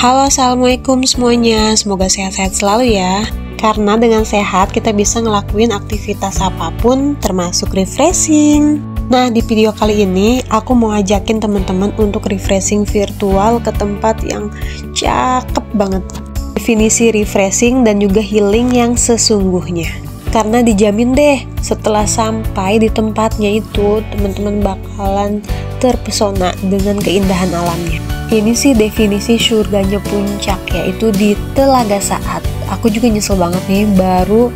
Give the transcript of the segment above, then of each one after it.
Halo, assalamualaikum semuanya. Semoga sehat-sehat selalu ya. Karena dengan sehat kita bisa ngelakuin aktivitas apapun termasuk refreshing. Nah, di video kali ini aku mau ajakin teman-teman untuk refreshing virtual ke tempat yang cakep banget. Definisi refreshing dan juga healing yang sesungguhnya. Karena dijamin deh, setelah sampai di tempatnya itu, teman-teman bakalan terpesona dengan keindahan alamnya. Ini sih definisi surganya puncak, yaitu di Telaga Saat. Aku juga nyesel banget nih, baru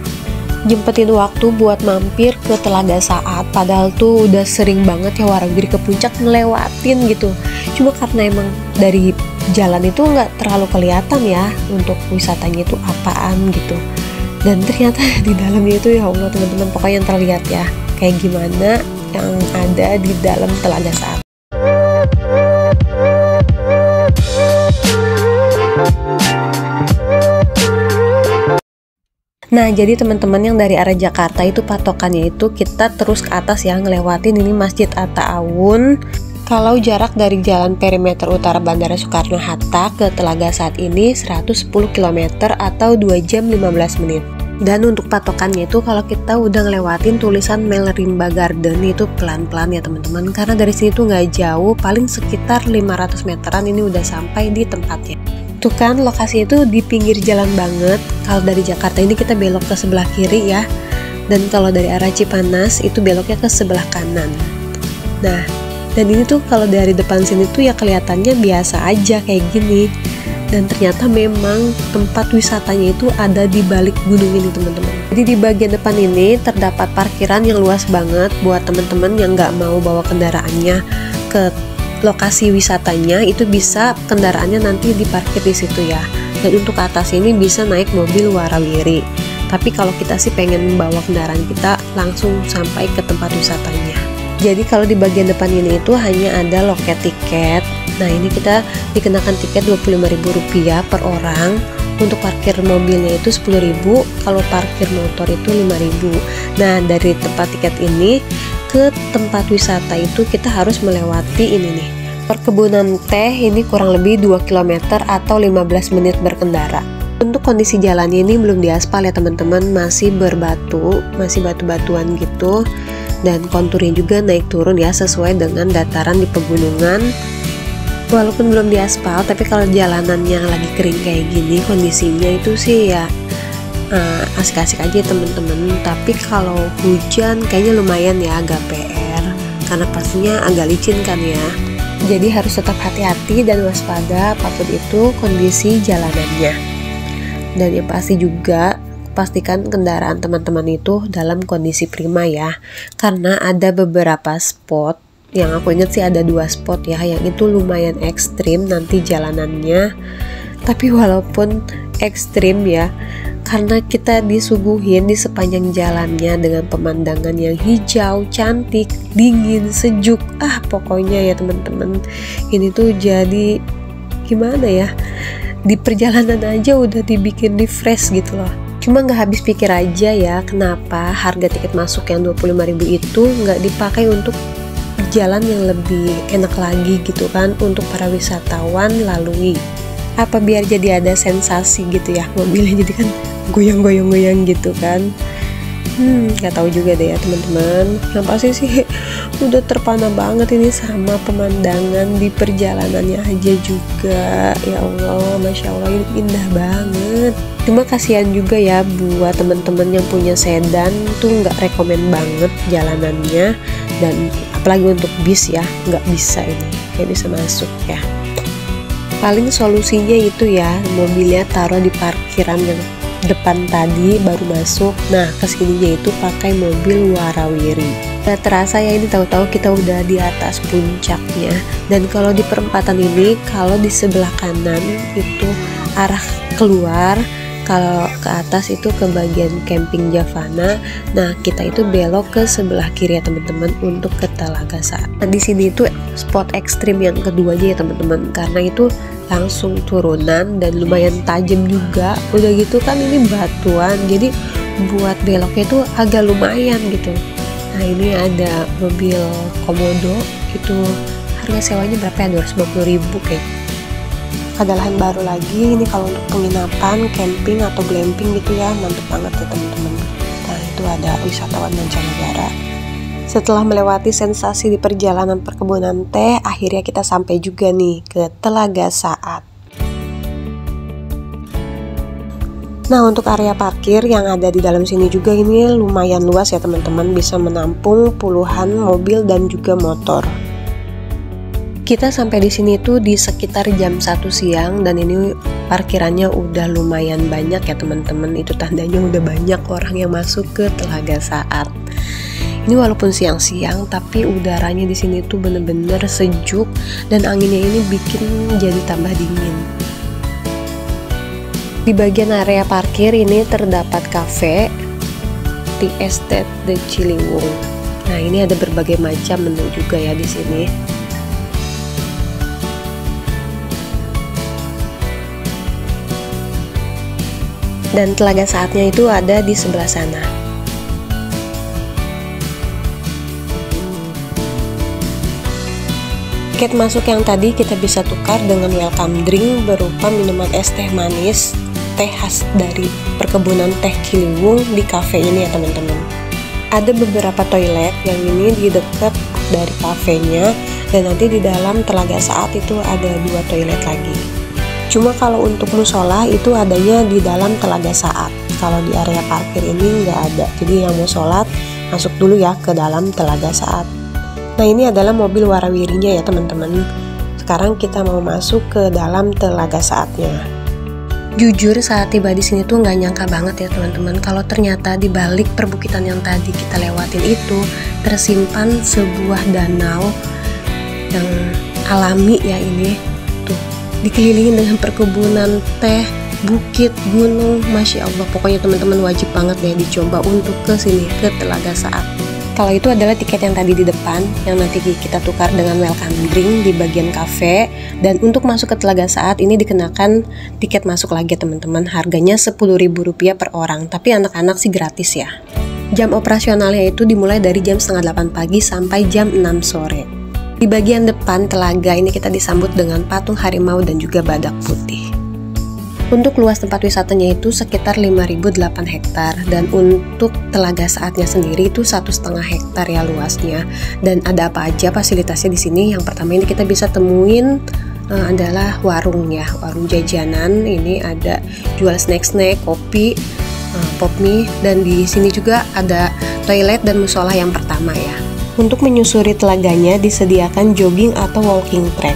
nyempetin waktu buat mampir ke Telaga Saat. Padahal tuh udah sering banget ya warawiri ke puncak ngelewatin gitu. Cuma karena emang dari jalan itu nggak terlalu kelihatan ya untuk wisatanya itu apaan gitu. Dan ternyata di dalamnya itu ya Allah teman-teman, pokoknya yang terlihat ya kayak gimana yang ada di dalam Telaga Saat. Nah, jadi teman-teman yang dari arah Jakarta itu patokannya itu kita terus ke atas ya, ngelewatin ini Masjid Atta-Awun. Kalau jarak dari Jalan Perimeter Utara Bandara Soekarno-Hatta ke Telaga Saat ini 110 km atau 2 jam 15 menit. Dan untuk patokannya itu kalau kita udah ngelewatin tulisan Melrimba Garden itu pelan-pelan ya teman-teman, karena dari sini tuh nggak jauh, paling sekitar 500 meteran ini udah sampai di tempatnya. Tuh kan lokasinya itu di pinggir jalan banget. Kalau dari Jakarta ini kita belok ke sebelah kiri ya, dan kalau dari arah Cipanas itu beloknya ke sebelah kanan. Nah, dan ini tuh kalau dari depan sini tuh ya kelihatannya biasa aja kayak gini, dan ternyata memang tempat wisatanya itu ada di balik gunung ini teman-teman. Jadi di bagian depan ini terdapat parkiran yang luas banget buat teman-teman yang nggak mau bawa kendaraannya ke lokasi wisatanya, itu bisa kendaraannya nanti diparkir di situ ya. Dan untuk ke atas ini bisa naik mobil warawiri. Tapi kalau kita sih pengen membawa kendaraan kita langsung sampai ke tempat wisatanya. Jadi kalau di bagian depan ini itu hanya ada loket tiket. Nah, ini kita dikenakan tiket Rp25.000 per orang. Untuk parkir mobilnya itu Rp10.000, kalau parkir motor itu Rp5.000. Nah, dari tempat tiket ini ke tempat wisata itu kita harus melewati ini nih, perkebunan teh. Ini kurang lebih 2 km atau 15 menit berkendara. Untuk kondisi jalannya ini belum diaspal ya teman-teman, masih berbatu, masih batu-batuan gitu. Dan konturnya juga naik turun ya sesuai dengan dataran di pegunungan. Walaupun belum diaspal, tapi kalau jalanannya lagi kering kayak gini kondisinya itu sih ya asik-asik aja temen-temen. Tapi kalau hujan kayaknya lumayan ya, agak PR karena pastinya agak licin kan ya. Jadi harus tetap hati-hati dan waspada apapun itu kondisi jalanannya. Dan yang pasti juga pastikan kendaraan teman-teman itu dalam kondisi prima ya, karena ada beberapa spot yang aku ingat sih, ada 2 spot ya yang itu lumayan ekstrim nanti jalanannya. Tapi walaupun ekstrim ya, karena kita disuguhin di sepanjang jalannya dengan pemandangan yang hijau, cantik, dingin, sejuk, pokoknya ya teman-teman, ini tuh jadi gimana ya, di perjalanan aja udah dibikin refresh gitu loh. Cuma nggak habis pikir aja ya, kenapa harga tiket masuk yang Rp25.000 itu nggak dipakai untuk jalan yang lebih enak lagi gitu kan, untuk para wisatawan lalui. Apa biar jadi ada sensasi gitu ya, mobilnya jadi kan goyang-goyang gitu kan. Nggak tahu juga deh ya teman-teman. Yang pasti sih udah terpana banget ini sama pemandangan di perjalanannya aja juga. Ya Allah, Masya Allah, ini indah banget. Cuma kasihan juga ya buat teman-teman yang punya sedan tuh, nggak rekomen banget jalanannya. Dan apalagi untuk bis ya, nggak bisa ini, kayak bisa masuk ya. Paling solusinya itu ya, mobilnya taruh di parkiran yang depan tadi baru masuk. Nah, kesininya itu pakai mobil warawiri. Gak terasa ya, ini tahu-tahu kita udah di atas puncaknya. Dan kalau di perempatan ini, kalau di sebelah kanan itu arah keluar, kalau ke atas itu ke bagian camping Javana. Nah, kita itu belok ke sebelah kiri ya teman-teman untuk ke Telaga Saat. Nah, di sini itu spot ekstrim yang keduanya ya teman-teman, karena itu langsung turunan dan lumayan tajam juga. Udah gitu kan ini batuan, jadi buat beloknya itu agak lumayan gitu. Nah, ini ada mobil komodo, itu harga sewanya berapa ya, 250.000 kayak. ada lahan baru lagi. Ini kalau untuk penginapan, camping atau glamping gitu ya, mantep banget ya teman-teman. Nah itu ada wisatawan mancanegara. Setelah melewati sensasi di perjalanan perkebunan teh, akhirnya kita sampai juga nih ke Telaga Saat. Nah untuk area parkir yang ada di dalam sini juga ini lumayan luas ya teman-teman, bisa menampung puluhan mobil dan juga motor. Kita sampai di sini tuh di sekitar jam 1 siang dan ini parkirannya udah lumayan banyak ya teman-teman. Itu tandanya udah banyak orang yang masuk ke Telaga Saat. Ini walaupun siang-siang tapi udaranya di sini tuh bener-bener sejuk dan anginnya ini bikin jadi tambah dingin. Di bagian area parkir ini terdapat kafe Tea Estate The Ciliwung. Nah, ini ada berbagai macam menu juga ya di sini. Dan Telaga Saatnya itu ada di sebelah sana. Tiket masuk yang tadi kita bisa tukar dengan welcome drink berupa minuman es teh manis, teh khas dari perkebunan teh Ciliwung di cafe ini ya teman-teman. Ada beberapa toilet yang ini di dekat dari kafenya dan nanti di dalam Telaga Saat itu ada 2 toilet lagi. Cuma kalau untuk musola itu adanya di dalam Telaga Saat. Kalau di area parkir ini nggak ada. Jadi yang mau sholat masuk dulu ya ke dalam Telaga Saat. Nah ini adalah mobil warawirinya ya teman-teman. Sekarang kita mau masuk ke dalam Telaga Saatnya. Jujur saat tiba di sini tuh nggak nyangka banget ya teman-teman, kalau ternyata di balik perbukitan yang tadi kita lewatin itu tersimpan sebuah danau yang alami ya ini. Tuh, dikelilingin dengan perkebunan teh, bukit, gunung, Masya Allah. Pokoknya teman-teman wajib banget deh dicoba untuk ke sini, ke Telaga Saat. Kalau itu adalah tiket yang tadi di depan, yang nanti kita tukar dengan welcome drink di bagian cafe. Dan untuk masuk ke Telaga Saat ini dikenakan tiket masuk lagi teman-teman. Harganya Rp10.000 per orang, tapi anak-anak sih gratis ya. Jam operasionalnya itu dimulai dari jam 7:30 pagi sampai jam 6 sore. Di bagian depan telaga ini kita disambut dengan patung harimau dan juga badak putih. Untuk luas tempat wisatanya itu sekitar 5.008 hektar dan untuk Telaga Saatnya sendiri itu 1,5 hektar ya luasnya. Dan ada apa aja fasilitasnya di sini? Yang pertama ini kita bisa temuin adalah warung ya, warung jajanan. Ini ada jual snack-snack, kopi, pop mie, dan di sini juga ada toilet dan musola yang pertama ya. Untuk menyusuri telaganya disediakan jogging atau walking track.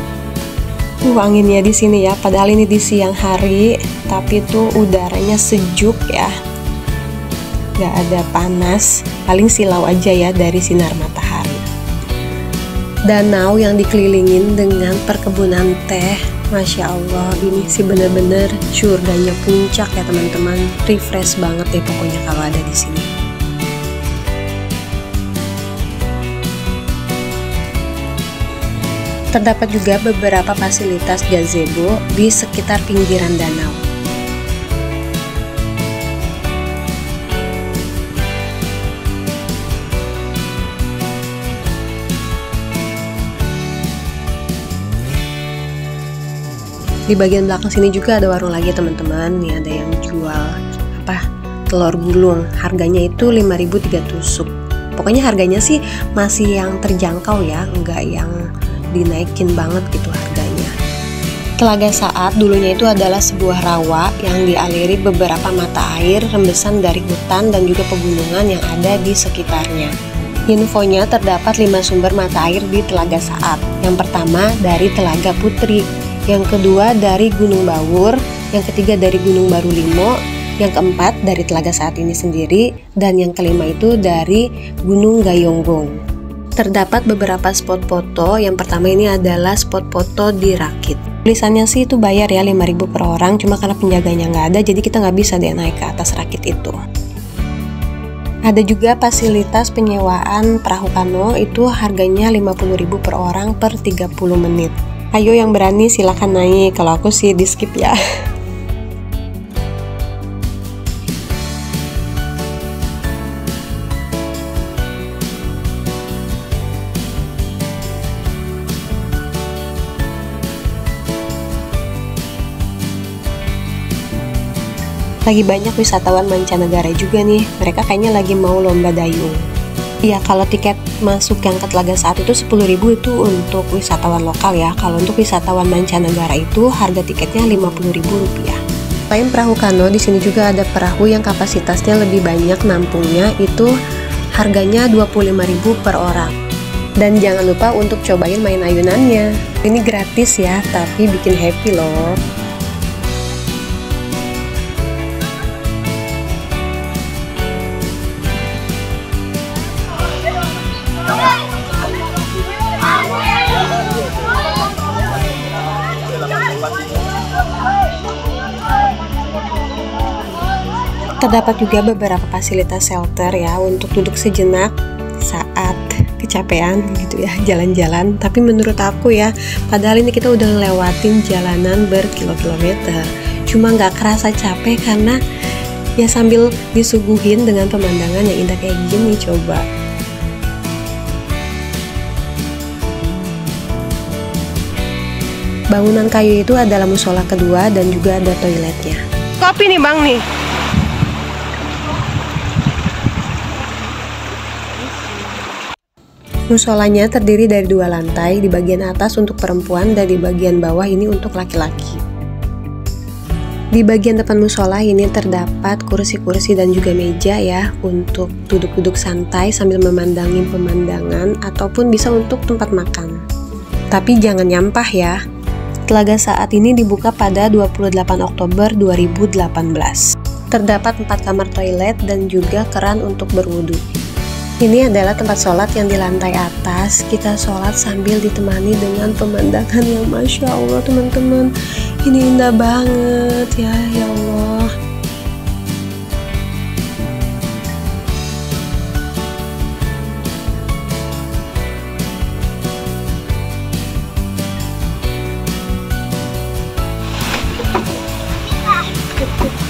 Anginnya di sini ya, padahal ini di siang hari, tapi tuh udaranya sejuk ya, gak ada panas, paling silau aja ya dari sinar matahari. Danau yang dikelilingin dengan perkebunan teh, Masya Allah, ini sih bener-bener surganya puncak ya teman-teman. Refresh banget deh pokoknya kalau ada di sini. Terdapat juga beberapa fasilitas gazebo di sekitar pinggiran danau. Di bagian belakang sini juga ada warung lagi teman-teman. Nih ada yang jual telur gulung. Harganya itu 5.000 3 tusuk. Pokoknya harganya sih masih yang terjangkau ya, enggak yang dinaikin banget gitu harganya. Telaga Saat dulunya itu adalah sebuah rawa yang dialiri beberapa mata air rembesan dari hutan dan juga pegunungan yang ada di sekitarnya. Infonya terdapat 5 sumber mata air di Telaga Saat. Yang pertama dari Telaga Putri, yang kedua dari Gunung Bawur, yang ketiga dari Gunung Baru Limo, yang keempat dari Telaga Saat ini sendiri, dan yang kelima itu dari Gunung Gayonggong. Terdapat beberapa spot foto. Yang pertama ini adalah spot foto di Rakit. Tulisannya sih itu bayar ya 5.000 per orang, cuma karena penjaganya nggak ada jadi kita nggak bisa deh naik ke atas Rakit itu. Ada juga fasilitas penyewaan perahu kano, itu harganya 50.000 per orang per 30 menit. Ayo yang berani silakan naik, kalau aku sih di skip ya. Lagi banyak wisatawan mancanegara juga nih, mereka kayaknya lagi mau lomba dayung. Ya, kalau tiket masuk yang ke Telaga Saat itu 10.000 itu untuk wisatawan lokal ya. Kalau untuk wisatawan mancanegara itu harga tiketnya Rp50.000. Selain perahu kano, di sini juga ada perahu yang kapasitasnya lebih banyak nampungnya, itu harganya Rp25.000 per orang. Dan jangan lupa untuk cobain main ayunannya. Ini gratis ya, tapi bikin happy loh. Terdapat juga beberapa fasilitas shelter ya untuk duduk sejenak saat kecapean gitu ya, jalan-jalan. Tapi menurut aku ya, padahal ini kita udah ngelewatin jalanan berkilo-kilometer, cuma nggak kerasa capek karena ya sambil disuguhin dengan pemandangan yang indah kayak gini. Coba bangunan kayu itu adalah musola kedua dan juga ada toiletnya. Kopi nih bang nih. Musolanya terdiri dari 2 lantai, di bagian atas untuk perempuan dan di bagian bawah ini untuk laki-laki. Di bagian depan musola ini terdapat kursi-kursi dan juga meja ya untuk duduk-duduk santai sambil memandangi pemandangan ataupun bisa untuk tempat makan. Tapi jangan nyampah ya. Telaga Saat ini dibuka pada 28 Oktober 2018. Terdapat 4 kamar toilet dan juga keran untuk berwudu. Ini adalah tempat sholat yang di lantai atas. Kita sholat sambil ditemani dengan pemandangan yang Masya Allah teman-teman. Ini indah banget ya, ya Allah.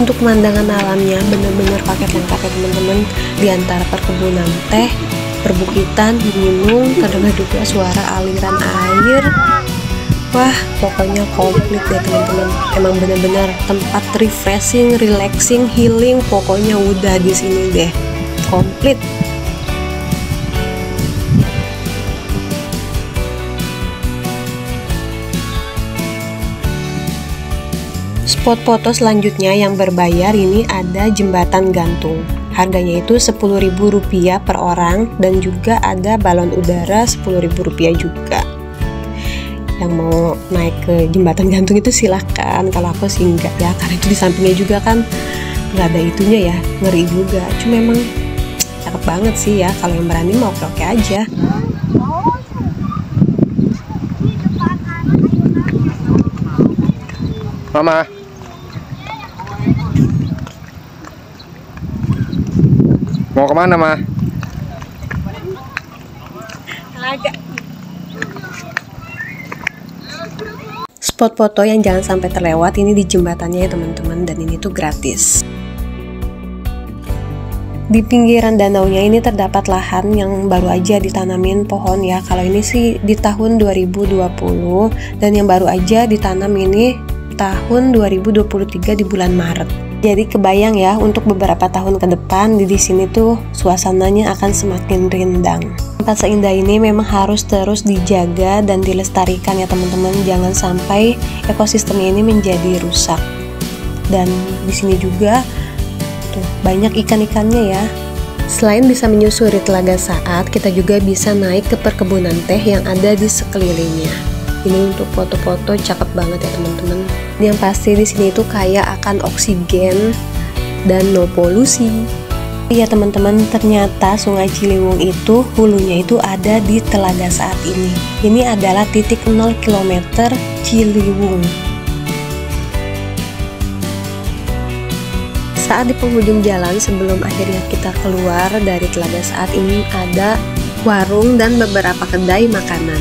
Untuk pemandangan alamnya benar-benar paket lengkap ya teman-teman. Di antara perkebunan teh, perbukitan, gunung, terdengar juga suara aliran air. Wah, pokoknya komplit ya teman-teman. Emang benar-benar tempat refreshing, relaxing, healing. Pokoknya udah di sini deh, komplit. Spot foto selanjutnya yang berbayar ini ada jembatan gantung. Harganya itu Rp10.000 per orang dan juga ada balon udara Rp10.000 juga. Yang mau naik ke jembatan gantung itu silahkan, kalau aku sih enggak ya, karena itu di sampingnya juga kan nggak ada itunya ya, ngeri juga. Cuma emang cakep banget sih ya, kalau yang berani mau oke-oke aja. Mama, mau kemana, Ma? Spot foto yang jangan sampai terlewat ini di jembatannya ya teman-teman, dan ini tuh gratis. Di pinggiran danaunya ini terdapat lahan yang baru aja ditanamin pohon ya. Kalau ini sih di tahun 2020 dan yang baru aja ditanam ini tahun 2023 di bulan Maret. Jadi kebayang ya untuk beberapa tahun ke depan di sini tuh suasananya akan semakin rindang. Tempat seindah ini memang harus terus dijaga dan dilestarikan ya teman-teman. Jangan sampai ekosistemnya ini menjadi rusak. Dan di sini juga tuh banyak ikan-ikannya ya. Selain bisa menyusuri Telaga Saat, kita juga bisa naik ke perkebunan teh yang ada di sekelilingnya. Ini untuk foto-foto cakep banget ya teman-teman. Yang pasti di sini itu kaya akan oksigen dan no polusi. Iya teman-teman, ternyata Sungai Ciliwung itu hulunya itu ada di Telaga Saat ini. Ini adalah titik 0 km Ciliwung. Saat di penghujung jalan sebelum akhirnya kita keluar dari Telaga Saat ini ada warung dan beberapa kedai makanan.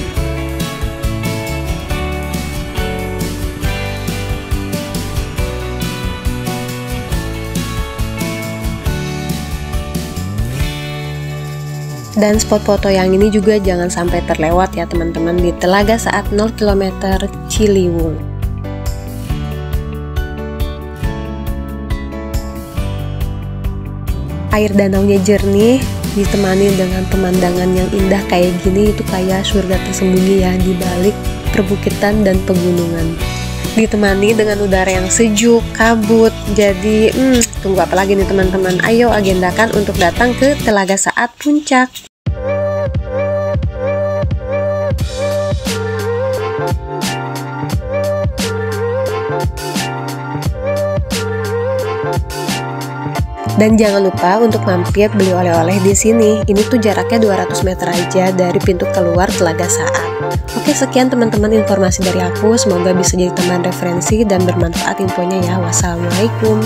Dan spot foto yang ini juga jangan sampai terlewat ya teman-teman, di Telaga Saat 0 km Ciliwung. Air danaunya jernih, ditemani dengan pemandangan yang indah kayak gini, itu kayak surga tersembunyi ya di balik perbukitan dan pegunungan. Ditemani dengan udara yang sejuk, kabut. Jadi tunggu apa lagi nih teman-teman? Ayo agendakan untuk datang ke Telaga Saat Puncak. Dan jangan lupa untuk mampir beli oleh-oleh di sini. Ini tuh jaraknya 200 meter aja dari pintu keluar Telaga Saat. Oke, sekian teman-teman informasi dari aku. Semoga bisa jadi tambahan referensi dan bermanfaat infonya ya. Wassalamualaikum.